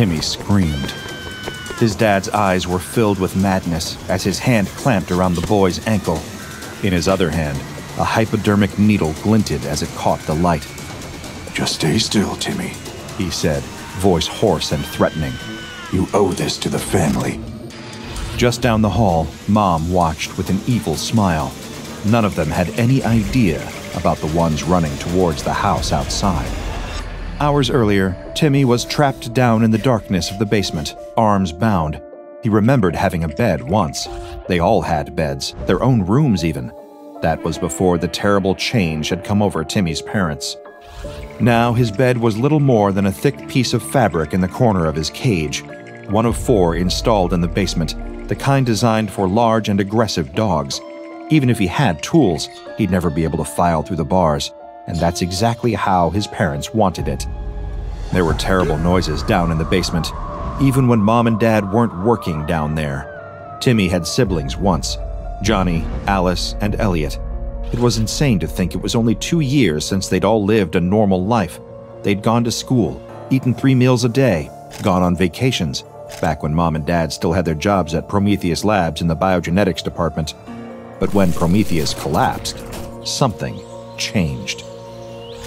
Timmy screamed. His dad's eyes were filled with madness as his hand clamped around the boy's ankle. In his other hand, a hypodermic needle glinted as it caught the light. "Just stay still, Timmy," he said, voice hoarse and threatening. "You owe this to the family." Just down the hall, Mom watched with an evil smile. None of them had any idea about the ones running towards the house outside. Hours earlier, Timmy was trapped down in the darkness of the basement, arms bound. He remembered having a bed once. They all had beds, their own rooms even. That was before the terrible change had come over Timmy's parents. Now his bed was little more than a thick piece of fabric in the corner of his cage, one of 4 installed in the basement, the kind designed for large and aggressive dogs. Even if he had tools, he'd never be able to file through the bars, and that's exactly how his parents wanted it. There were terrible noises down in the basement, even when Mom and Dad weren't working down there. Timmy had siblings once, Johnny, Alice, and Elliot. It was insane to think it was only 2 years since they'd all lived a normal life. They'd gone to school, eaten 3 meals a day, gone on vacations, back when Mom and Dad still had their jobs at Prometheus Labs in the biogenetics department. But when Prometheus collapsed, something changed.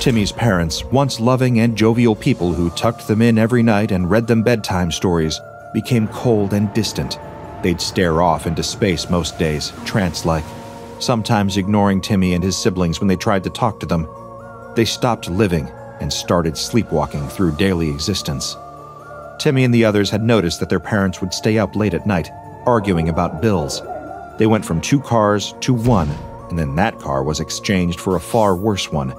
Timmy's parents, once loving and jovial people who tucked them in every night and read them bedtime stories, became cold and distant. They'd stare off into space most days, trance-like, sometimes ignoring Timmy and his siblings when they tried to talk to them. They stopped living and started sleepwalking through daily existence. Timmy and the others had noticed that their parents would stay up late at night, arguing about bills. They went from 2 cars to 1, and then that car was exchanged for a far worse one.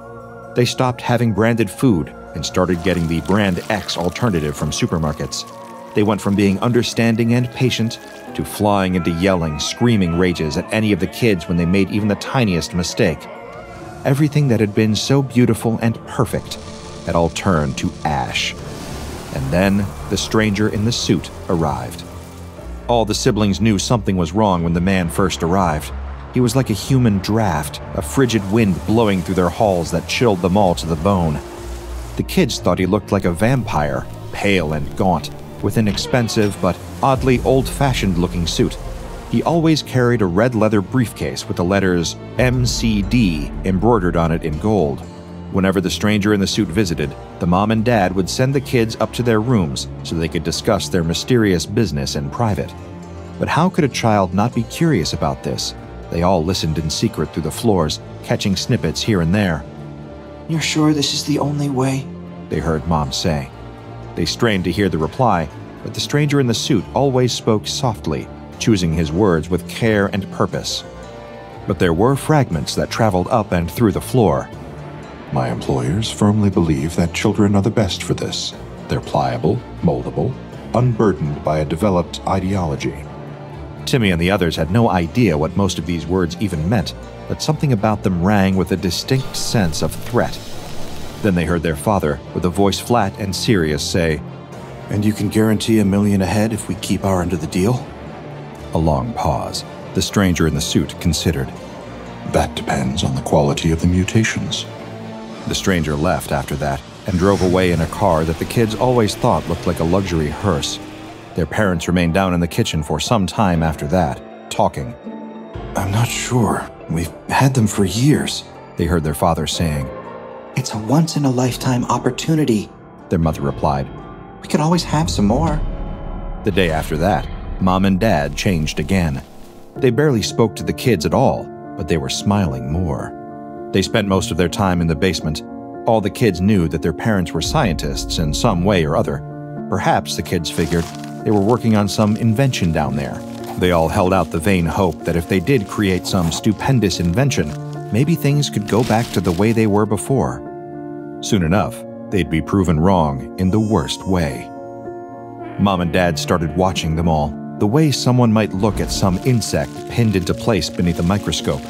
They stopped having branded food and started getting the Brand X alternative from supermarkets. They went from being understanding and patient to flying into yelling, screaming rages at any of the kids when they made even the tiniest mistake. Everything that had been so beautiful and perfect had all turned to ash. And then the stranger in the suit arrived. All the siblings knew something was wrong when the man first arrived. He was like a human draft, a frigid wind blowing through their halls that chilled them all to the bone. The kids thought he looked like a vampire, pale and gaunt, with an expensive but oddly old-fashioned looking suit. He always carried a red leather briefcase with the letters MCD embroidered on it in gold. Whenever the stranger in the suit visited, the mom and dad would send the kids up to their rooms so they could discuss their mysterious business in private. But how could a child not be curious about this? They all listened in secret through the floors, catching snippets here and there. "You're sure this is the only way?" they heard Mom say. They strained to hear the reply, but the stranger in the suit always spoke softly, choosing his words with care and purpose. But there were fragments that traveled up and through the floor. "My employers firmly believe that children are the best for this. They're pliable, moldable, unburdened by a developed ideology." Timmy and the others had no idea what most of these words even meant, but something about them rang with a distinct sense of threat. Then they heard their father, with a voice flat and serious, say, "And you can guarantee $1 million ahead if we keep our end of the deal?" A long pause. The stranger in the suit considered. "That depends on the quality of the mutations." The stranger left after that and drove away in a car that the kids always thought looked like a luxury hearse. Their parents remained down in the kitchen for some time after that, talking. "I'm not sure. We've had them for years," they heard their father saying. "It's a once-in-a-lifetime opportunity," their mother replied. "We could always have some more." The day after that, Mom and Dad changed again. They barely spoke to the kids at all, but they were smiling more. They spent most of their time in the basement. All the kids knew that their parents were scientists in some way or other. Perhaps, the kids figured, they were working on some invention down there. They all held out the vain hope that if they did create some stupendous invention, maybe things could go back to the way they were before. Soon enough, they'd be proven wrong in the worst way. Mom and Dad started watching them all, the way someone might look at some insect pinned into place beneath a microscope.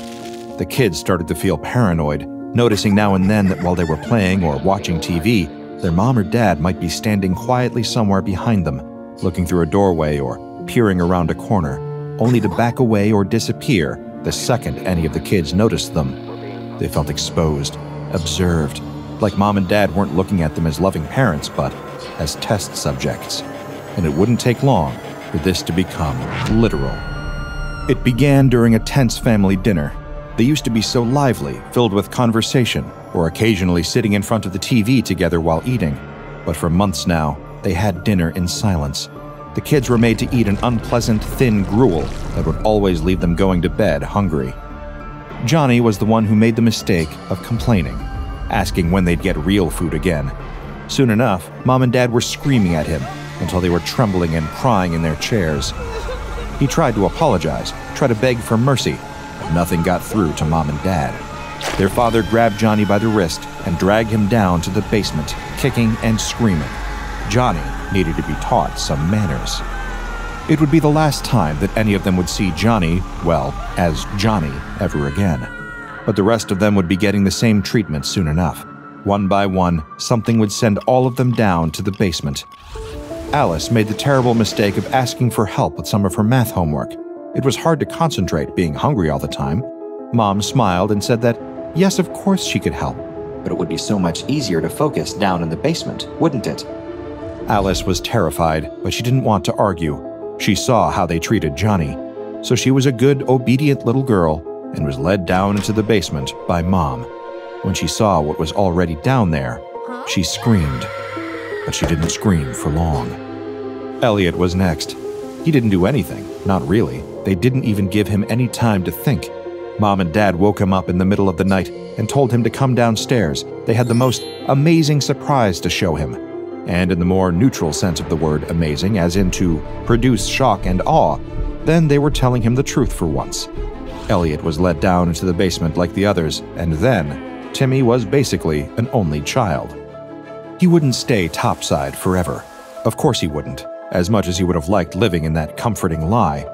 The kids started to feel paranoid, noticing now and then that while they were playing or watching TV, their mom or dad might be standing quietly somewhere behind them, looking through a doorway or peering around a corner, only to back away or disappear the second any of the kids noticed them. They felt exposed, observed, like Mom and Dad weren't looking at them as loving parents, but as test subjects. and it wouldn't take long for this to become literal. It began during a tense family dinner. They used to be so lively, filled with conversation, or occasionally sitting in front of the TV together while eating. But for months now, they had dinner in silence. The kids were made to eat an unpleasant, thin gruel that would always leave them going to bed hungry. Johnny was the one who made the mistake of complaining, asking when they'd get real food again. Soon enough, Mom and Dad were screaming at him until they were trembling and crying in their chairs. He tried to apologize, tried to beg for mercy, but nothing got through to Mom and Dad. Their father grabbed Johnny by the wrist and dragged him down to the basement, kicking and screaming. Johnny needed to be taught some manners. It would be the last time that any of them would see Johnny, well, as Johnny, ever again. But the rest of them would be getting the same treatment soon enough. One by one, something would send all of them down to the basement. Alice made the terrible mistake of asking for help with some of her math homework. It was hard to concentrate being hungry all the time. Mom smiled and said that, yes, of course she could help. But it would be so much easier to focus down in the basement, wouldn't it? Alice was terrified, but she didn't want to argue. She saw how they treated Johnny. So she was a good, obedient little girl and was led down into the basement by Mom. When she saw what was already down there, she screamed. But she didn't scream for long. Elliot was next. He didn't do anything, not really. They didn't even give him any time to think. Mom and Dad woke him up in the middle of the night and told him to come downstairs. They had the most amazing surprise to show him. And in the more neutral sense of the word amazing, as in to produce shock and awe, then they were telling him the truth for once. Elliot was let down into the basement like the others, and then Timmy was basically an only child. He wouldn't stay topside forever. Of course he wouldn't, as much as he would have liked living in that comforting lie.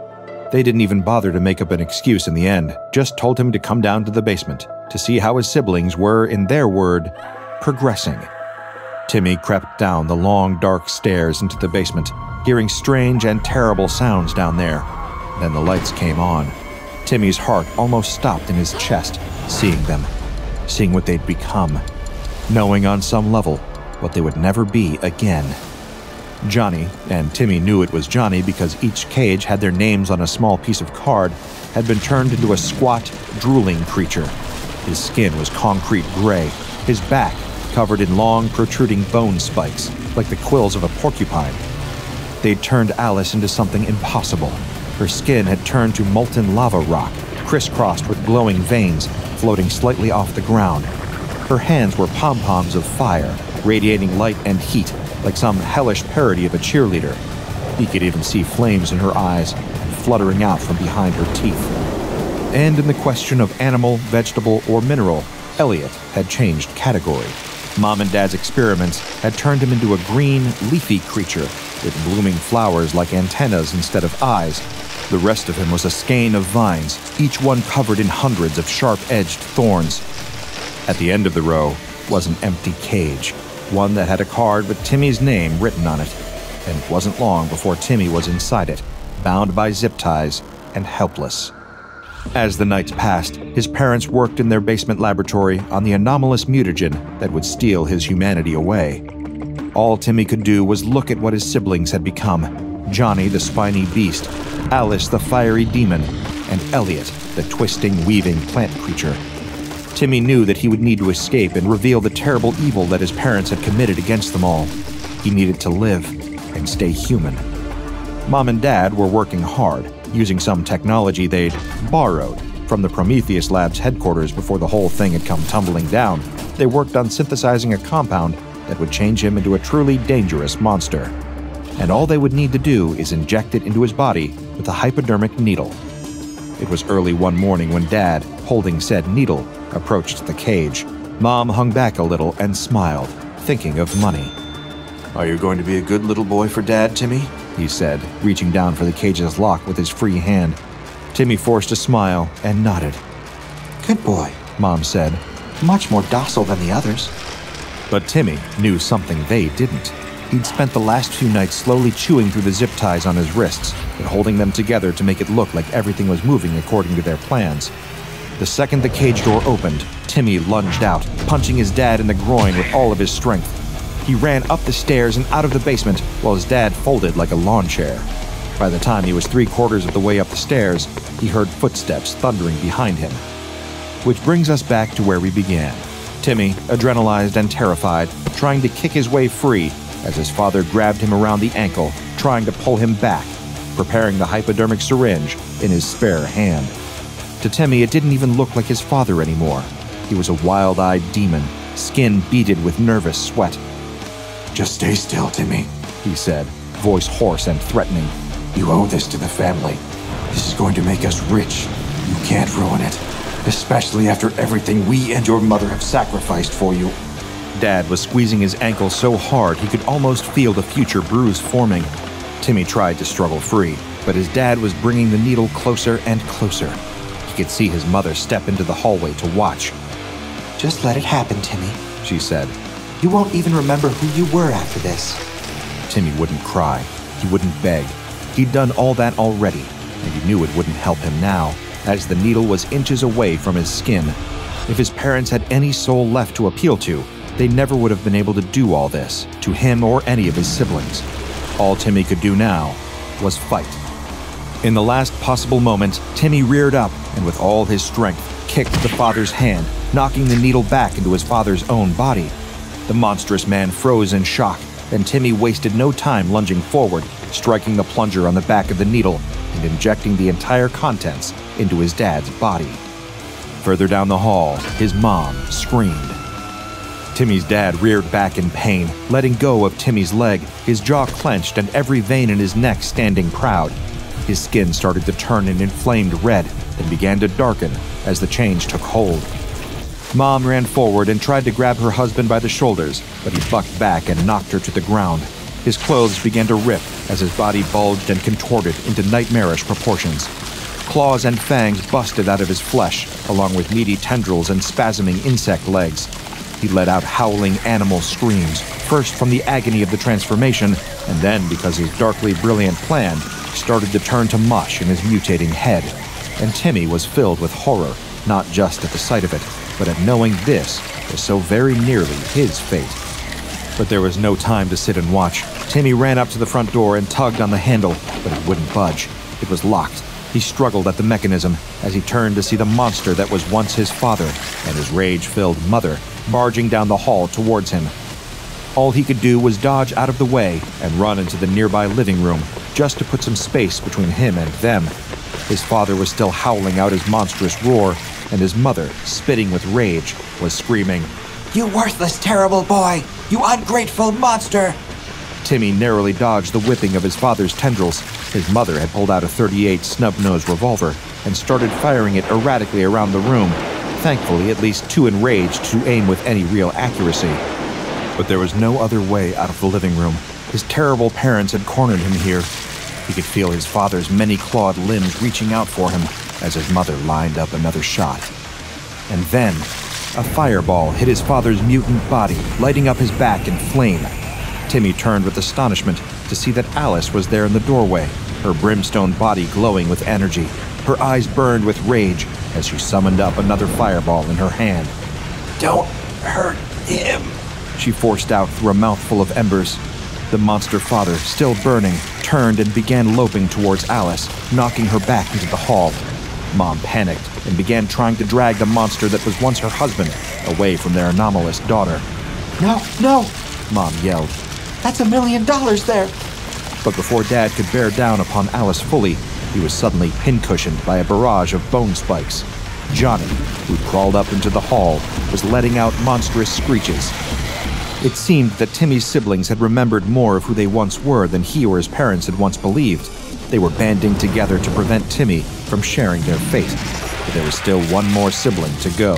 They didn't even bother to make up an excuse in the end, just told him to come down to the basement to see how his siblings were, in their word, progressing. Timmy crept down the long, dark stairs into the basement, hearing strange and terrible sounds down there. Then the lights came on. Timmy's heart almost stopped in his chest, seeing them, seeing what they'd become, knowing on some level what they would never be again. Johnny, and Timmy knew it was Johnny because each cage had their names on a small piece of card, had been turned into a squat, drooling creature. His skin was concrete gray, his back covered in long, protruding bone spikes, like the quills of a porcupine. They'd turned Alice into something impossible. Her skin had turned to molten lava rock, crisscrossed with glowing veins, floating slightly off the ground. Her hands were pom-poms of fire, radiating light and heat, like some hellish parody of a cheerleader. He could even see flames in her eyes and fluttering out from behind her teeth. And in the question of animal, vegetable, or mineral, Elliot had changed category. Mom and Dad's experiments had turned him into a green, leafy creature with blooming flowers like antennas instead of eyes. The rest of him was a skein of vines, each one covered in hundreds of sharp-edged thorns. At the end of the row was an empty cage, one that had a card with Timmy's name written on it. And it wasn't long before Timmy was inside it, bound by zip ties and helpless. As the nights passed, his parents worked in their basement laboratory on the anomalous mutagen that would steal his humanity away. All Timmy could do was look at what his siblings had become: Johnny the spiny beast, Alice the fiery demon, and Elliot the twisting, weaving plant creature. Timmy knew that he would need to escape and reveal the terrible evil that his parents had committed against them all. He needed to live and stay human. Mom and Dad were working hard, using some technology they'd borrowed from the Prometheus Lab's headquarters before the whole thing had come tumbling down. They worked on synthesizing a compound that would change him into a truly dangerous monster. And all they would need to do is inject it into his body with a hypodermic needle. It was early one morning when Dad, holding said needle, approached the cage. Mom hung back a little and smiled, thinking of money. Are you going to be a good little boy for Dad, Timmy? He said, reaching down for the cage's lock with his free hand. Timmy forced a smile and nodded. Good boy, Mom said. Much more docile than the others. But Timmy knew something they didn't. He'd spent the last few nights slowly chewing through the zip ties on his wrists and holding them together to make it look like everything was moving according to their plans. The second the cage door opened, Timmy lunged out, punching his dad in the groin with all of his strength. He ran up the stairs and out of the basement while his dad folded like a lawn chair. By the time he was 3/4 of the way up the stairs, he heard footsteps thundering behind him. Which brings us back to where we began. Timmy, adrenalized and terrified, trying to kick his way free as his father grabbed him around the ankle, trying to pull him back, preparing the hypodermic syringe in his spare hand. To Timmy, it didn't even look like his father anymore. He was a wild-eyed demon, skin beaded with nervous sweat. Just stay still, Timmy, he said, voice hoarse and threatening. You owe this to the family. This is going to make us rich. You can't ruin it, especially after everything we and your mother have sacrificed for you. Dad was squeezing his ankle so hard he could almost feel the future bruise forming. Timmy tried to struggle free, but his dad was bringing the needle closer and closer. He could see his mother step into the hallway to watch. Just let it happen, Timmy, she said. You won't even remember who you were after this. Timmy wouldn't cry. He wouldn't beg. He'd done all that already, and he knew it wouldn't help him now, as the needle was inches away from his skin. If his parents had any soul left to appeal to, they never would have been able to do all this, to him or any of his siblings. All Timmy could do now was fight. In the last possible moment, Timmy reared up and with all his strength kicked the father's hand, knocking the needle back into his father's own body. The monstrous man froze in shock, and Timmy wasted no time lunging forward, striking the plunger on the back of the needle and injecting the entire contents into his dad's body. Further down the hall, his mom screamed. Timmy's dad reared back in pain, letting go of Timmy's leg, his jaw clenched and every vein in his neck standing proud. His skin started to turn an inflamed red and began to darken as the change took hold. Mom ran forward and tried to grab her husband by the shoulders, but he bucked back and knocked her to the ground. His clothes began to rip as his body bulged and contorted into nightmarish proportions. Claws and fangs busted out of his flesh, along with meaty tendrils and spasming insect legs. He let out howling animal screams, first from the agony of the transformation, and then because his darkly brilliant plan started to turn to mush in his mutating head. And Timmy was filled with horror, not just at the sight of it, but at knowing this was so very nearly his fate. But there was no time to sit and watch. Timmy ran up to the front door and tugged on the handle, but it wouldn't budge. It was locked. He struggled at the mechanism as he turned to see the monster that was once his father and his rage-filled mother barging down the hall towards him. All he could do was dodge out of the way and run into the nearby living room just to put some space between him and them. His father was still howling out his monstrous roar, and his mother, spitting with rage, was screaming, You worthless, terrible boy! You ungrateful monster! Timmy narrowly dodged the whipping of his father's tendrils. His mother had pulled out a .38 snub-nosed revolver and started firing it erratically around the room, thankfully at least too enraged to aim with any real accuracy. But there was no other way out of the living room. His terrible parents had cornered him here. He could feel his father's many-clawed limbs reaching out for him as his mother lined up another shot. And then, a fireball hit his father's mutant body, lighting up his back in flame. Timmy turned with astonishment to see that Alice was there in the doorway, her brimstone body glowing with energy. Her eyes burned with rage as she summoned up another fireball in her hand. Don't hurt him, she forced out through a mouthful of embers. The monster father, still burning, turned and began loping towards Alice, knocking her back into the hall. Mom panicked and began trying to drag the monster that was once her husband away from their anomalous daughter. No, Mom yelled. That's $1 million there. But before Dad could bear down upon Alice fully, he was suddenly pincushioned by a barrage of bone spikes. Johnny, who crawled up into the hall, was letting out monstrous screeches. It seemed that Timmy's siblings had remembered more of who they once were than he or his parents had once believed. They were banding together to prevent Timmy from sharing their fate, but there was still one more sibling to go.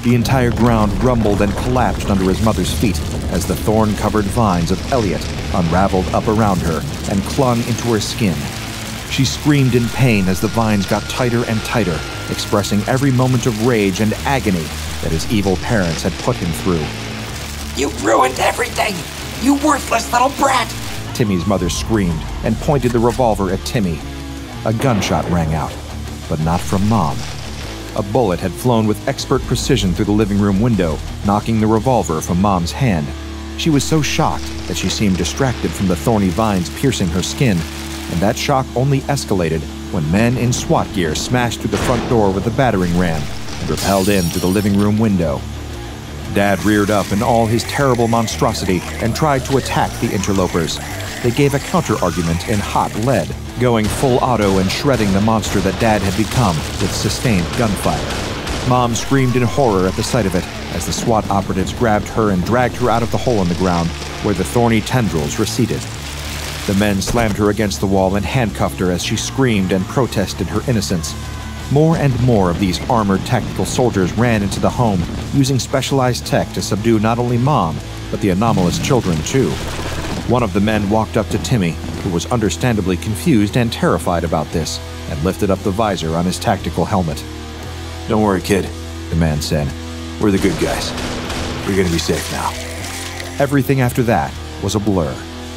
The entire ground rumbled and collapsed under his mother's feet as the thorn-covered vines of Elliot unraveled up around her and clung into her skin. She screamed in pain as the vines got tighter and tighter, expressing every moment of rage and agony that his evil parents had put him through. You ruined everything! You worthless little brat! Timmy's mother screamed and pointed the revolver at Timmy. A gunshot rang out, but not from Mom. A bullet had flown with expert precision through the living room window, knocking the revolver from Mom's hand. She was so shocked that she seemed distracted from the thorny vines piercing her skin, and that shock only escalated when men in SWAT gear smashed through the front door with a battering ram and repelled in through the living room window. Dad reared up in all his terrible monstrosity and tried to attack the interlopers. They gave a counter-argument in hot lead, going full auto and shredding the monster that Dad had become with sustained gunfire. Mom screamed in horror at the sight of it as the SWAT operatives grabbed her and dragged her out of the hole in the ground where the thorny tendrils receded. The men slammed her against the wall and handcuffed her as she screamed and protested her innocence. More and more of these armored tactical soldiers ran into the home, using specialized tech to subdue not only Mom, but the anomalous children too. One of the men walked up to Timmy, who was understandably confused and terrified about this, and lifted up the visor on his tactical helmet. Don't worry, kid, the man said. We're the good guys. You're gonna be safe now. Everything after that was a blur.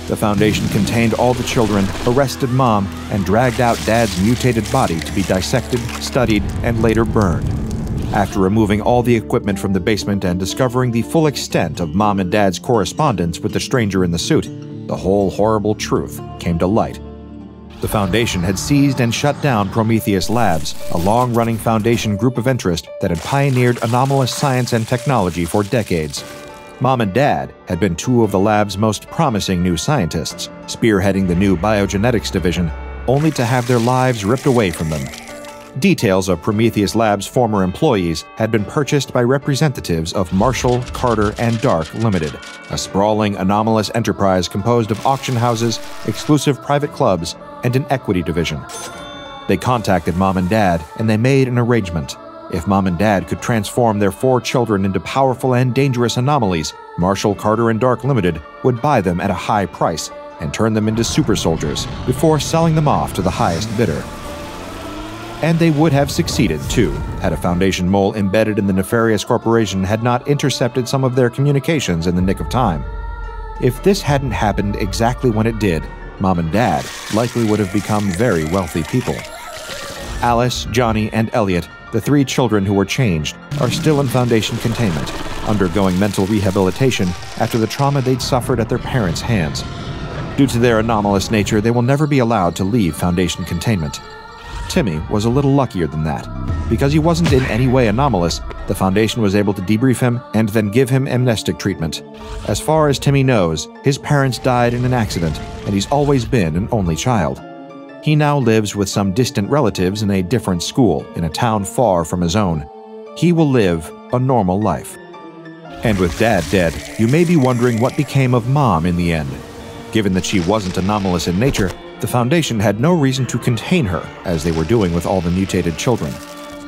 The Foundation contained all the children, arrested Mom, and dragged out Dad's mutated body to be dissected, studied, and later burned. After removing all the equipment from the basement and discovering the full extent of Mom and Dad's correspondence with the stranger in the suit, the whole horrible truth came to light. The Foundation had seized and shut down Prometheus Labs, a long-running Foundation group of interest that had pioneered anomalous science and technology for decades. Mom and Dad had been two of the lab's most promising new scientists, spearheading the new biogenetics division, only to have their lives ripped away from them. Details of Prometheus Labs' former employees had been purchased by representatives of Marshall, Carter, and Dark Limited, a sprawling, anomalous enterprise composed of auction houses, exclusive private clubs, and an equity division. They contacted Mom and Dad, and they made an arrangement. If Mom and Dad could transform their 4 children into powerful and dangerous anomalies, Marshall, Carter, and Dark Limited would buy them at a high price and turn them into super soldiers before selling them off to the highest bidder. And they would have succeeded, too, had a Foundation mole embedded in the nefarious corporation had not intercepted some of their communications in the nick of time. If this hadn't happened exactly when it did, Mom and Dad likely would have become very wealthy people. Alice, Johnny, and Elliot, the 3 children who were changed, are still in Foundation containment, undergoing mental rehabilitation after the trauma they'd suffered at their parents' hands. Due to their anomalous nature, they will never be allowed to leave Foundation containment. Timmy was a little luckier than that. Because he wasn't in any way anomalous, the Foundation was able to debrief him and then give him amnestic treatment. As far as Timmy knows, his parents died in an accident, and he's always been an only child. He now lives with some distant relatives in a different school, in a town far from his own. He will live a normal life. And with Dad dead, you may be wondering what became of Mom in the end. Given that she wasn't anomalous in nature, the Foundation had no reason to contain her, as they were doing with all the mutated children.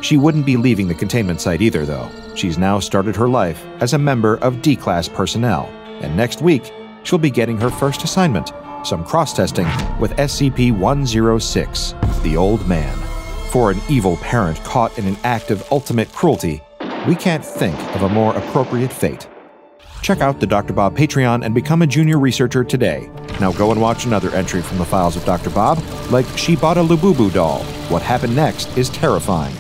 She wouldn't be leaving the containment site either, though. She's now started her life as a member of D-Class personnel, and next week, she'll be getting her first assignment, some cross-testing with SCP-106, the Old Man. For an evil parent caught in an act of ultimate cruelty, we can't think of a more appropriate fate. Check out the Dr. Bob Patreon and become a junior researcher today. Now go and watch another entry from the files of Dr. Bob, like She Bought a Labubu Doll. What happened next is terrifying.